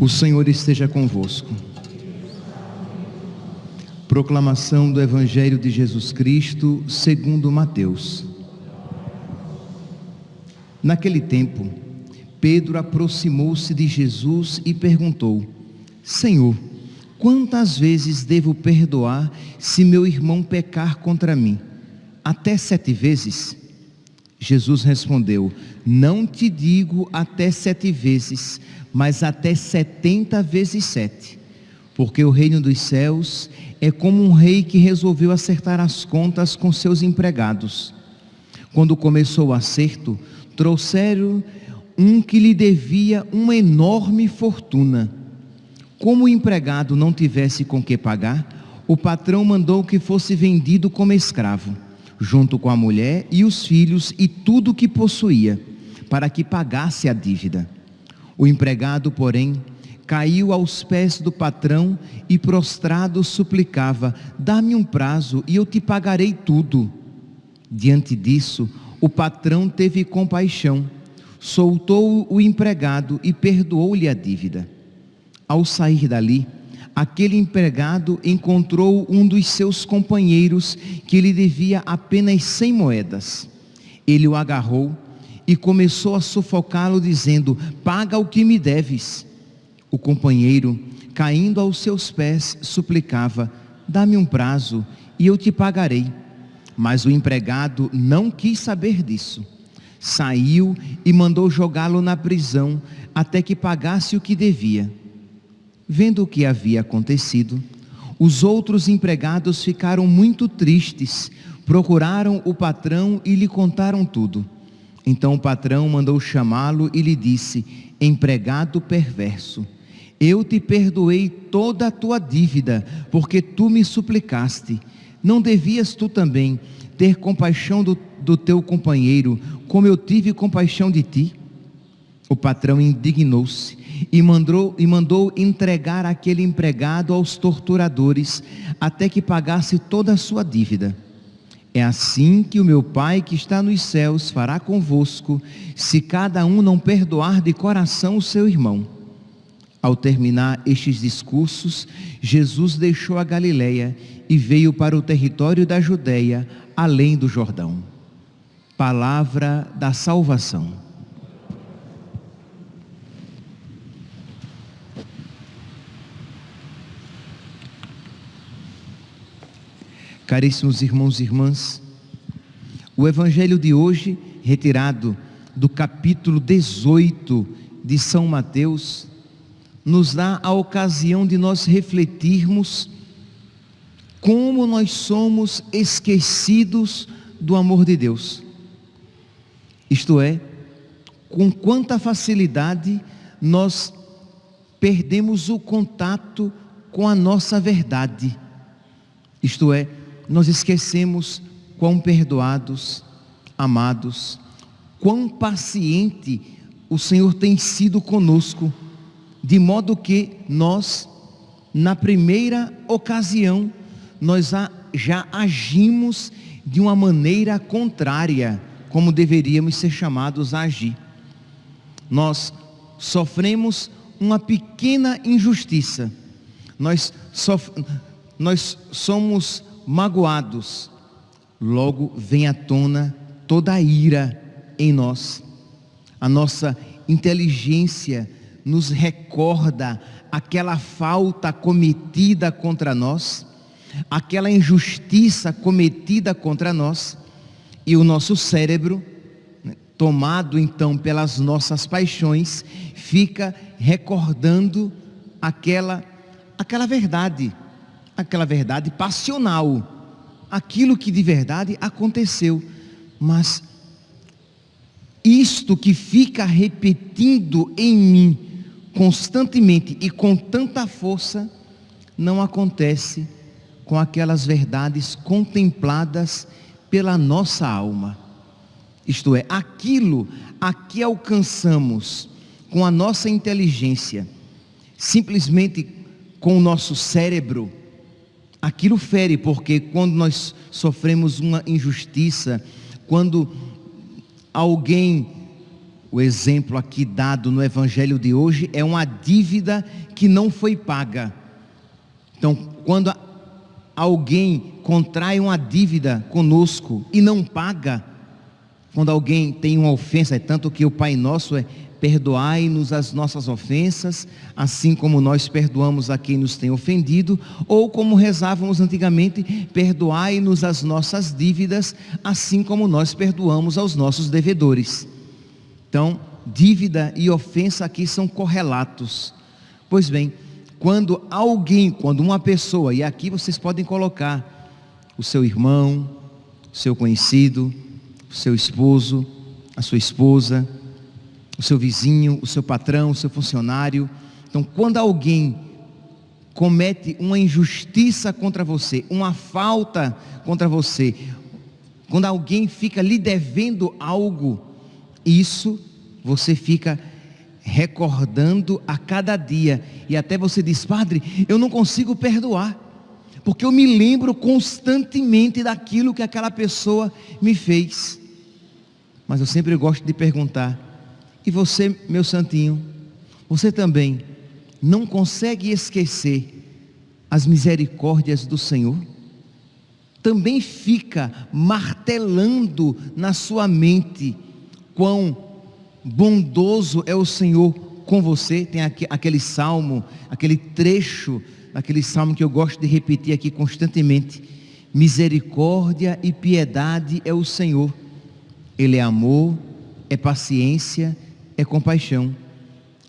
O Senhor esteja convosco. Proclamação do Evangelho de Jesus Cristo segundo Mateus. Naquele tempo, Pedro aproximou-se de Jesus e perguntou: Senhor, quantas vezes devo perdoar se meu irmão pecar contra mim? Até 7 vezes? Jesus respondeu: Não te digo até 7 vezes, mas até 70 vezes 7. Porque o reino dos céus é como um rei que resolveu acertar as contas com seus empregados. Quando começou o acerto, trouxeram um que lhe devia uma enorme fortuna. Como o empregado não tivesse com que pagar, o patrão mandou que fosse vendido como escravo, junto com a mulher e os filhos e tudo o que possuía, para que pagasse a dívida. O empregado, porém, caiu aos pés do patrão e prostrado suplicava: Dá-me um prazo e eu te pagarei tudo. Diante disso, o patrão teve compaixão, soltou o empregado e perdoou-lhe a dívida. Ao sair dali, aquele empregado encontrou um dos seus companheiros que lhe devia apenas 100 moedas. Ele o agarrou e começou a sufocá-lo, dizendo: Paga o que me deves. O companheiro, caindo aos seus pés, suplicava: Dá-me um prazo e eu te pagarei. Mas o empregado não quis saber disso. Saiu e mandou jogá-lo na prisão até que pagasse o que devia. Vendo o que havia acontecido, os outros empregados ficaram muito tristes, procuraram o patrão e lhe contaram tudo. Então o patrão mandou chamá-lo e lhe disse: Empregado perverso, eu te perdoei toda a tua dívida, porque tu me suplicaste. Não devias tu também ter compaixão do teu companheiro, como eu tive compaixão de ti? O patrão indignou-se e mandou entregar aquele empregado aos torturadores, até que pagasse toda a sua dívida. É assim que o meu Pai que está nos céus fará convosco, se cada um não perdoar de coração o seu irmão. Ao terminar estes discursos, Jesus deixou a Galileia e veio para o território da Judeia, além do Jordão. Palavra da salvação. Caríssimos irmãos e irmãs, o Evangelho de hoje, retirado do capítulo 18 de São Mateus, nos dá a ocasião de nós refletirmos como nós somos esquecidos do amor de Deus. Isto é, com quanta facilidade nós perdemos o contato com a nossa verdade. Isto é, nós esquecemos quão perdoados, amados, quão paciente o Senhor tem sido conosco, de modo que nós, na primeira ocasião, nós já agimos de uma maneira contrária, como deveríamos ser chamados a agir. Nós sofremos uma pequena injustiça, nós somos magoados, logo vem à tona toda a ira em nós. A nossa inteligência nos recorda aquela falta cometida contra nós, aquela injustiça cometida contra nós, e o nosso cérebro, tomado então pelas nossas paixões, fica recordando aquela verdade passional, aquilo que de verdade aconteceu. Mas isto que fica repetindo em mim constantemente e com tanta força, não acontece com aquelas verdades contempladas pela nossa alma. Isto é, aquilo a que alcançamos com a nossa inteligência, simplesmente com o nosso cérebro, aquilo fere, porque quando nós sofremos uma injustiça, quando alguém, o exemplo aqui dado no evangelho de hoje é uma dívida que não foi paga. Então, quando alguém contrai uma dívida conosco e não paga, quando alguém tem uma ofensa, é tanto que o Pai Nosso é: perdoai-nos as nossas ofensas, assim como nós perdoamos a quem nos tem ofendido, ou como rezávamos antigamente: perdoai-nos as nossas dívidas, assim como nós perdoamos aos nossos devedores. Então, dívida e ofensa aqui são correlatos. Pois bem, quando uma pessoa, e aqui vocês podem colocar o seu irmão, o seu conhecido, o seu esposo, a sua esposa, o seu vizinho, o seu patrão, o seu funcionário. Então, quando alguém comete uma injustiça contra você, uma falta contra você, quando alguém fica lhe devendo algo, isso você fica recordando a cada dia, e até você diz: padre, eu não consigo perdoar, porque eu me lembro constantemente daquilo que aquela pessoa me fez. Mas eu sempre gosto de perguntar: e você, meu santinho, você também não consegue esquecer as misericórdias do Senhor? Também fica martelando na sua mente quão bondoso é o Senhor com você? Tem aquele salmo, aquele trecho, aquele salmo que eu gosto de repetir aqui constantemente: misericórdia e piedade é o Senhor, Ele é amor, é paciência, é compaixão.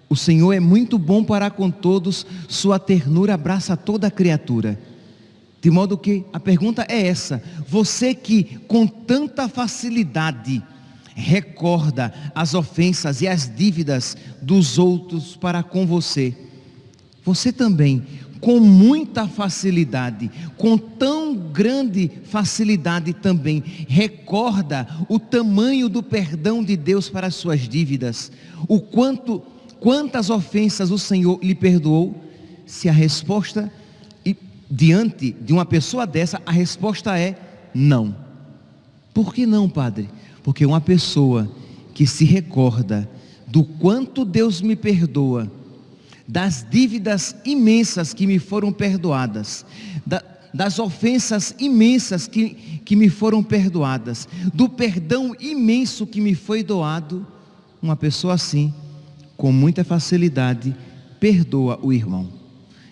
O Senhor é muito bom para com todos, sua ternura abraça toda a criatura. De modo que a pergunta é essa: você que com tanta facilidade recorda as ofensas e as dívidas dos outros para com você, você também, com muita facilidade, com tão grande facilidade também, recorda o tamanho do perdão de Deus para as suas dívidas? Quantas ofensas o Senhor lhe perdoou? Se a resposta, diante de uma pessoa dessa, a resposta é não. Por que não, padre? Porque uma pessoa que se recorda do quanto Deus me perdoa, das dívidas imensas que me foram perdoadas, das ofensas imensas que me foram perdoadas, do perdão imenso que me foi doado, uma pessoa assim, com muita facilidade, perdoa o irmão.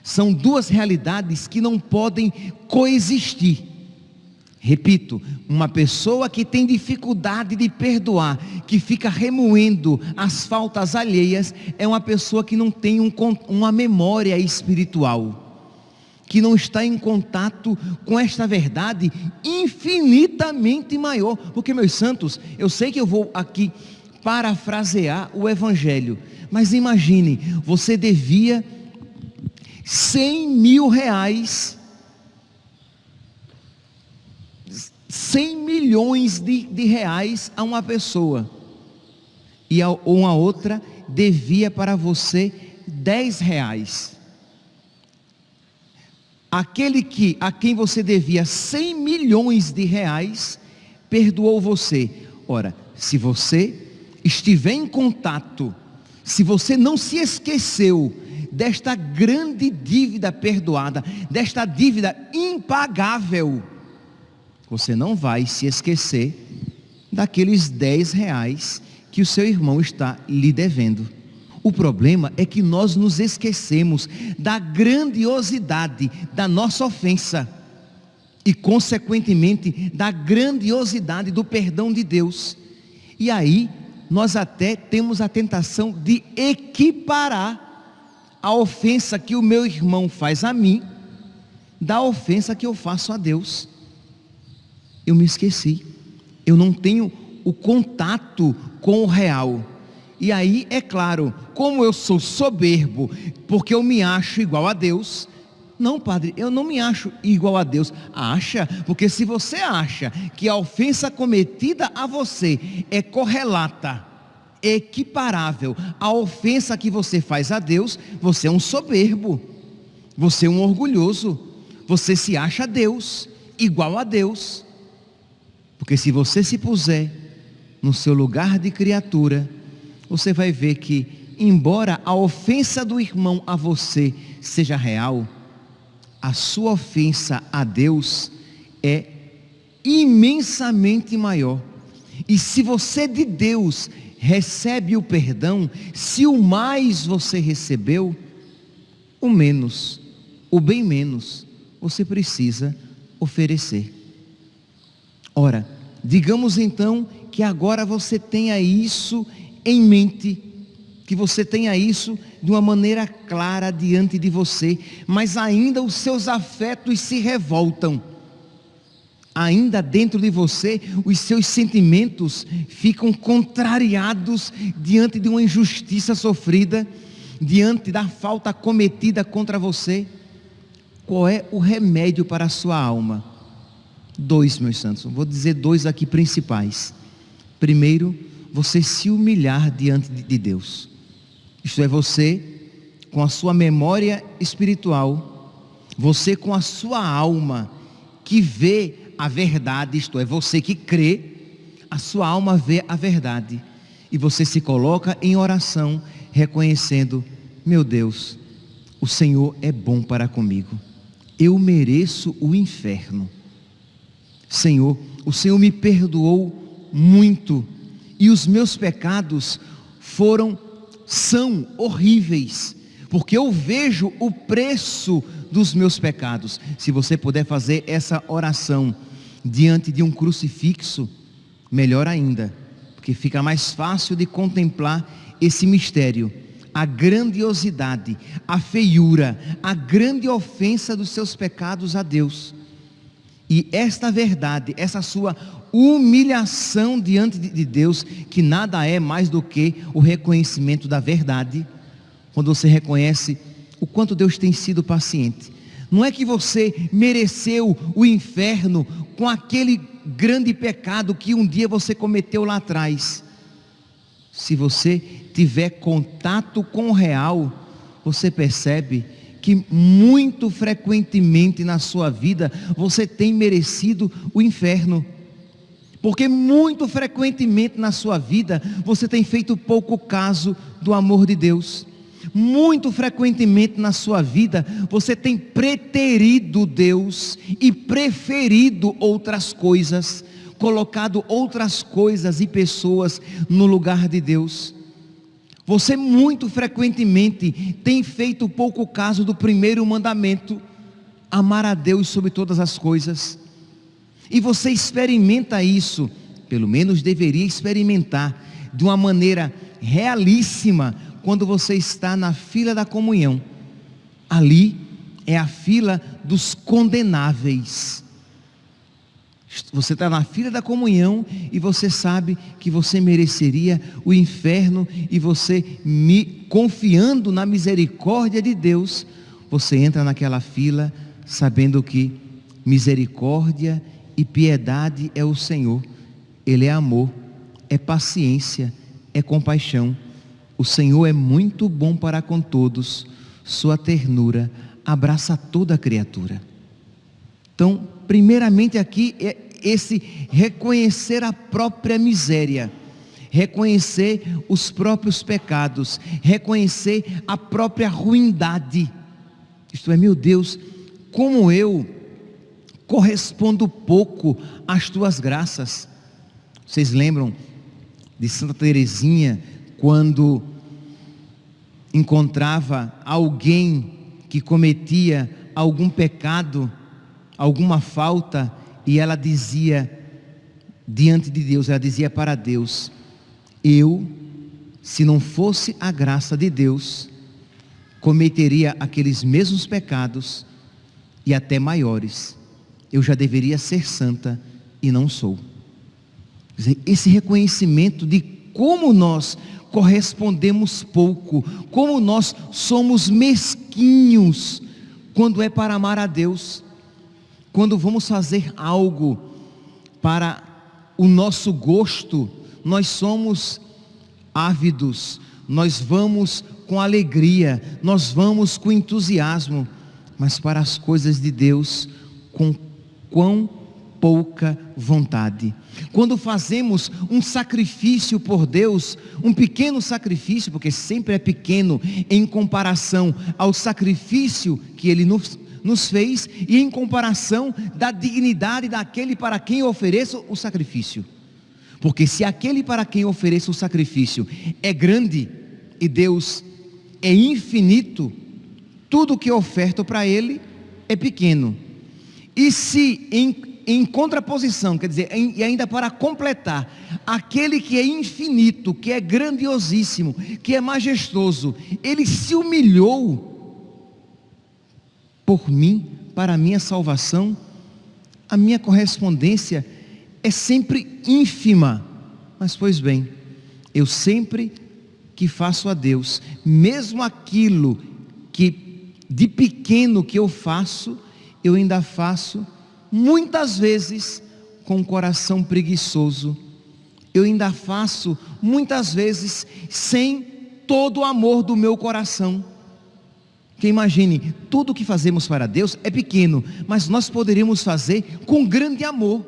São duas realidades que não podem coexistir. Repito, uma pessoa que tem dificuldade de perdoar, que fica remoendo as faltas alheias, é uma pessoa que não tem uma memória espiritual, que não está em contato com esta verdade infinitamente maior. Porque, meus santos, eu sei que eu vou aqui parafrasear o Evangelho, mas imagine, você devia 100 mil reais, 100 milhões de reais a uma pessoa, e uma outra devia para você 10 reais. Aquele a quem você devia 100 milhões de reais, perdoou você. Ora, se você estiver em contato, se você não se esqueceu desta grande dívida perdoada, desta dívida impagável, você não vai se esquecer daqueles 10 reais que o seu irmão está lhe devendo. O problema é que nós nos esquecemos da grandiosidade da nossa ofensa e, consequentemente, da grandiosidade do perdão de Deus. E aí, nós até temos a tentação de equiparar a ofensa que o meu irmão faz a mim da ofensa que eu faço a Deus. Eu me esqueci, eu não tenho o contato com o real. E aí, é claro, como eu sou soberbo, porque eu me acho igual a Deus, Não, padre, eu não me acho igual a Deus. Acha? Porque se você acha que a ofensa cometida a você é correlata, equiparável à ofensa que você faz a Deus, você é um soberbo, você é um orgulhoso, você se acha Deus, igual a Deus. Porque se você se puser no seu lugar de criatura, você vai ver que, embora a ofensa do irmão a você seja real, a sua ofensa a Deus é imensamente maior. E se você de Deus recebe o perdão, se o mais você recebeu, o menos, o bem menos, você precisa oferecer. Ora, digamos então que agora você tenha isso em mente, que você tenha isso de uma maneira clara diante de você, mas ainda os seus afetos se revoltam. Ainda dentro de você, os seus sentimentos ficam contrariados diante de uma injustiça sofrida, diante da falta cometida contra você. Qual é o remédio para a sua alma? 2, meus santos, vou dizer 2 aqui principais. Primeiro, você se humilhar diante de Deus. Isto é, você com a sua memória espiritual, você com a sua alma que vê a verdade, isto é, você que crê, a sua alma vê a verdade, e você se coloca em oração, reconhecendo: meu Deus, o Senhor é bom para comigo, eu mereço o inferno. Senhor, o Senhor me perdoou muito, e os meus pecados são horríveis, porque eu vejo o preço dos meus pecados. Se você puder fazer essa oração diante de um crucifixo, melhor ainda, porque fica mais fácil de contemplar esse mistério, a grandiosidade, a feiura, a grande ofensa dos seus pecados a Deus. E esta verdade, essa sua humilhação diante de Deus, que nada é mais do que o reconhecimento da verdade, quando você reconhece o quanto Deus tem sido paciente. Não é que você mereceu o inferno com aquele grande pecado que um dia você cometeu lá atrás. Se você tiver contato com o real, você percebe que muito frequentemente na sua vida você tem merecido o inferno, porque muito frequentemente na sua vida você tem feito pouco caso do amor de Deus. Muito frequentemente na sua vida você tem preterido Deus e preferido outras coisas, colocado outras coisas e pessoas no lugar de Deus. Você muito frequentemente tem feito pouco caso do primeiro mandamento: amar a Deus sobre todas as coisas. E você experimenta isso, pelo menos deveria experimentar, de uma maneira realíssima, quando você está na fila da comunhão. Ali é a fila dos condenáveis. Você está na fila da comunhão e você sabe que você mereceria o inferno, e você, confiando na misericórdia de Deus, você entra naquela fila sabendo que misericórdia e piedade é o Senhor. Ele é amor, é paciência, é compaixão. O Senhor é muito bom para com todos, sua ternura abraça toda a criatura. Então, primeiramente aqui é esse reconhecer a própria miséria, reconhecer os próprios pecados, reconhecer a própria ruindade. Isto é, meu Deus, como eu correspondo pouco às tuas graças. Vocês lembram de Santa Teresinha, quando encontrava alguém que cometia algum pecado, alguma falta, e ela dizia diante de Deus, ela dizia para Deus: eu, se não fosse a graça de Deus, cometeria aqueles mesmos pecados e até maiores. Eu já deveria ser santa e não sou. Quer dizer, esse reconhecimento de como nós correspondemos pouco, como nós somos mesquinhos quando é para amar a Deus, quando vamos fazer algo para o nosso gosto, nós somos ávidos, nós vamos com alegria, nós vamos com entusiasmo, mas para as coisas de Deus, com quão pouca vontade. Quando fazemos um sacrifício por Deus, um pequeno sacrifício, porque sempre é pequeno em comparação ao sacrifício que Ele nos fez e em comparação da dignidade daquele para quem eu ofereço o sacrifício. Porque se aquele para quem eu ofereço o sacrifício é grande e Deus é infinito, tudo que eu oferto para Ele é pequeno. E se em contraposição, quer dizer, e ainda para completar, aquele que é infinito, que é grandiosíssimo, que é majestoso, Ele se humilhou por mim, para a minha salvação, a minha correspondência é sempre ínfima. Mas pois bem, eu sempre que faço a Deus, mesmo aquilo que de pequeno que eu faço, eu ainda faço muitas vezes com o coração preguiçoso, eu ainda faço muitas vezes sem todo o amor do meu coração. Porque imagine, tudo que fazemos para Deus é pequeno, mas nós poderíamos fazer com grande amor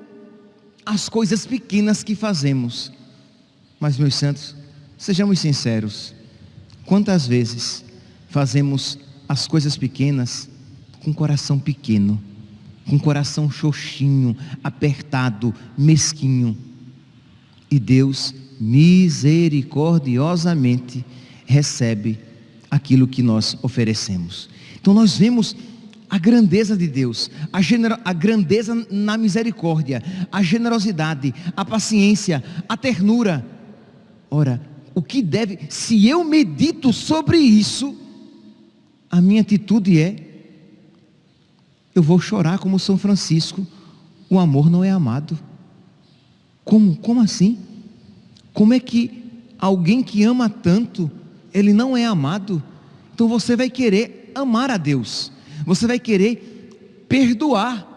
as coisas pequenas que fazemos. Mas meus santos, sejamos sinceros, quantas vezes fazemos as coisas pequenas com coração pequeno, com coração xoxinho, apertado, mesquinho, e Deus misericordiosamente recebe aquilo que nós oferecemos. Então nós vemos a grandeza de Deus, a grandeza na misericórdia, a generosidade, a paciência, a ternura. Ora, o que deve, se eu medito sobre isso, a minha atitude é: eu vou chorar como São Francisco. O amor não é amado. Como assim? Como é que alguém que ama tanto, ele não é amado? Então você vai querer amar a Deus, você vai querer perdoar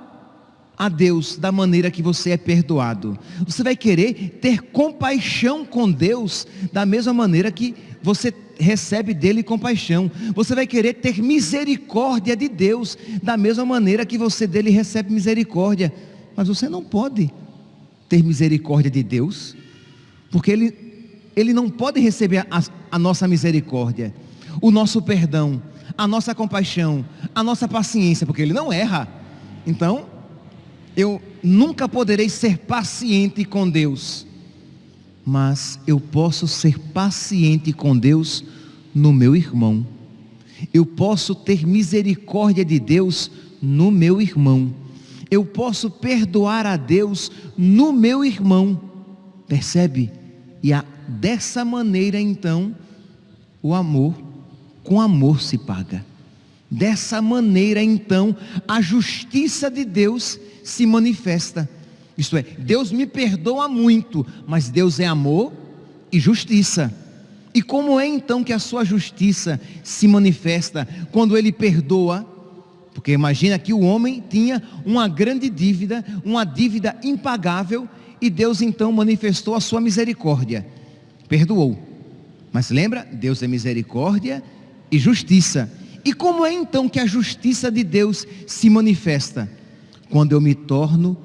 a Deus da maneira que você é perdoado, você vai querer ter compaixão com Deus da mesma maneira que você recebe dele compaixão, você vai querer ter misericórdia de Deus da mesma maneira que você dele recebe misericórdia. Mas você não pode ter misericórdia de Deus, porque Ele não pode receber a nossa misericórdia, o nosso perdão, a nossa compaixão, a nossa paciência, porque Ele não erra. Então, eu nunca poderei ser paciente com Deus, mas eu posso ser paciente com Deus no meu irmão. Eu posso ter misericórdia de Deus no meu irmão. Eu posso perdoar a Deus no meu irmão. Percebe? E dessa maneira então, o amor, com amor se paga. Dessa maneira então, a justiça de Deus se manifesta. Isto é, Deus me perdoa muito, mas Deus é amor e justiça. E como é então que a sua justiça se manifesta quando Ele perdoa? Porque imagina que o homem tinha uma grande dívida, uma dívida impagável, e Deus então manifestou a sua misericórdia, perdoou. Mas lembra, Deus é misericórdia e justiça. E como é então que a justiça de Deus se manifesta? Quando eu me torno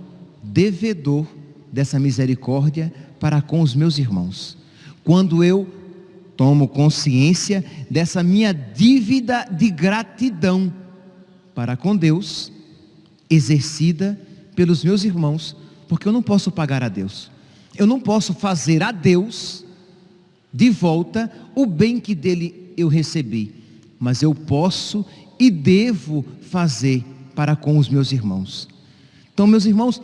devedor dessa misericórdia para com os meus irmãos. Quando eu tomo consciência dessa minha dívida de gratidão para com Deus, exercida pelos meus irmãos, porque eu não posso pagar a Deus, eu não posso fazer a Deus de volta o bem que dele eu recebi, mas eu posso e devo fazer para com os meus irmãos. Então, meus irmãos,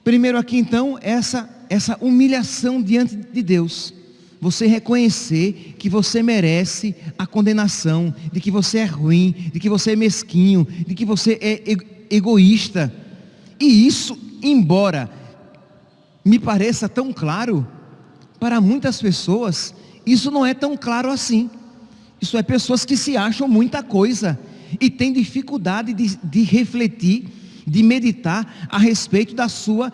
primeiro aqui então, essa humilhação diante de Deus, você reconhecer que você merece a condenação, de que você é ruim, de que você é mesquinho, de que você é egoísta, e isso, embora me pareça tão claro, para muitas pessoas, isso não é tão claro assim. Isso é pessoas que se acham muita coisa, e tem dificuldade de refletir, de meditar a respeito da sua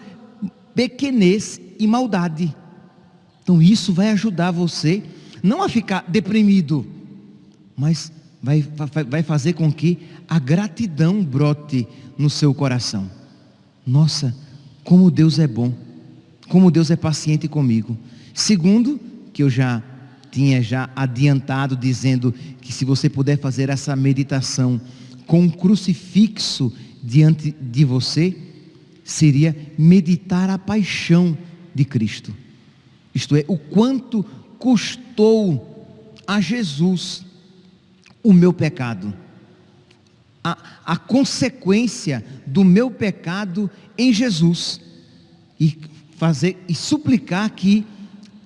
pequenez e maldade. Então isso vai ajudar você não a ficar deprimido, mas vai fazer com que a gratidão brote no seu coração. Nossa, como Deus é bom, como Deus é paciente comigo. Segundo, que eu já tinha adiantado, dizendo que se você puder fazer essa meditação com um crucifixo diante de você, seria meditar a paixão de Cristo. Isto é, o quanto custou a Jesus o meu pecado, a consequência do meu pecado em Jesus, e suplicar que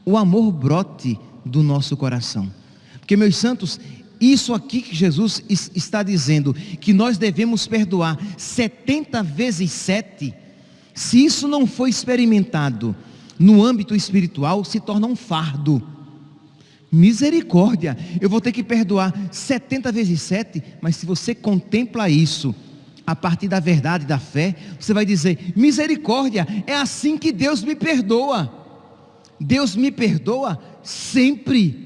o amor brote do nosso coração. Porque, meus santos, isso aqui que Jesus está dizendo, que nós devemos perdoar 70 vezes 7, se isso não for experimentado no âmbito espiritual, se torna um fardo. Misericórdia, eu vou ter que perdoar 70 vezes 7, mas se você contempla isso a partir da verdade, da fé, você vai dizer: misericórdia, é assim que Deus me perdoa. Deus me perdoa sempre.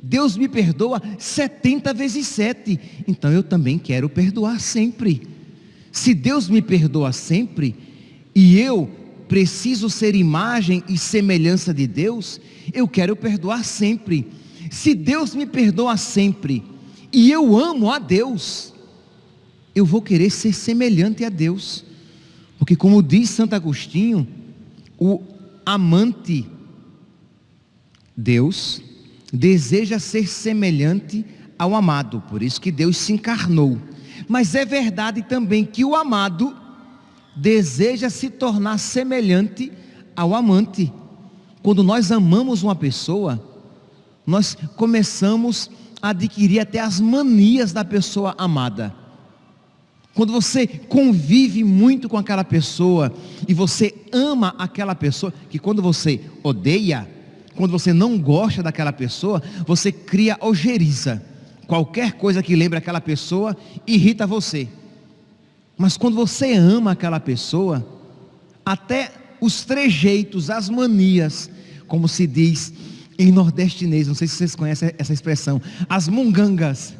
Deus me perdoa 70 vezes 7. Então eu também quero perdoar sempre. Se Deus me perdoa sempre, e eu preciso ser imagem e semelhança de Deus, eu quero perdoar sempre. Se Deus me perdoa sempre, e eu amo a Deus, eu vou querer ser semelhante a Deus. Porque, como diz Santo Agostinho, o amante Deus deseja ser semelhante ao amado, por isso que Deus se encarnou. Mas é verdade também que o amado deseja se tornar semelhante ao amante. Quando nós amamos uma pessoa, nós começamos a adquirir até as manias da pessoa amada. Quando você convive muito com aquela pessoa e você ama aquela pessoa, que quando você odeia, quando você não gosta daquela pessoa, você cria ojeriza. Qualquer coisa que lembre aquela pessoa irrita você. Mas quando você ama aquela pessoa, até os trejeitos, as manias, como se diz em nordestinês, não sei se vocês conhecem essa expressão, as mungangas.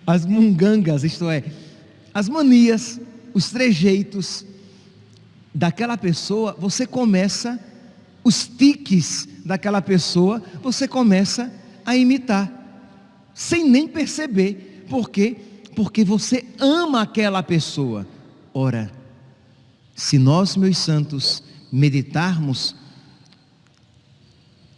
As mungangas, isto é, as manias, os trejeitos daquela pessoa, você começa, os tiques daquela pessoa, você começa a imitar, sem nem perceber. Por quê? Porque você ama aquela pessoa. Ora, se nós, meus santos, meditarmos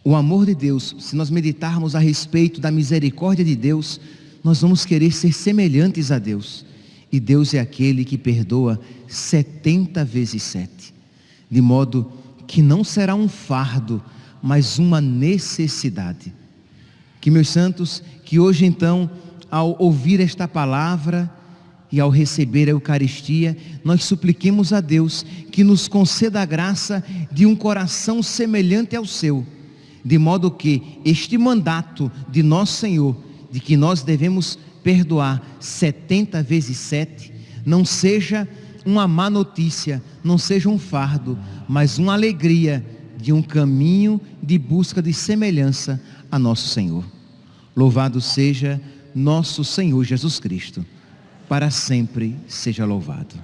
o amor de Deus, se nós meditarmos a respeito da misericórdia de Deus, nós vamos querer ser semelhantes a Deus. E Deus é aquele que perdoa 70 vezes 7. De modo que não será um fardo, mas uma necessidade. Que, meus santos, que hoje então, ao ouvir esta palavra e ao receber a Eucaristia, nós supliquemos a Deus que nos conceda a graça de um coração semelhante ao seu, de modo que este mandato de nosso Senhor, de que nós devemos perdoar 70 vezes 7, não seja uma má notícia, não seja um fardo, mas uma alegria de um caminho de busca de semelhança a nosso Senhor. Louvado seja nosso Senhor Jesus Cristo, para sempre seja louvado.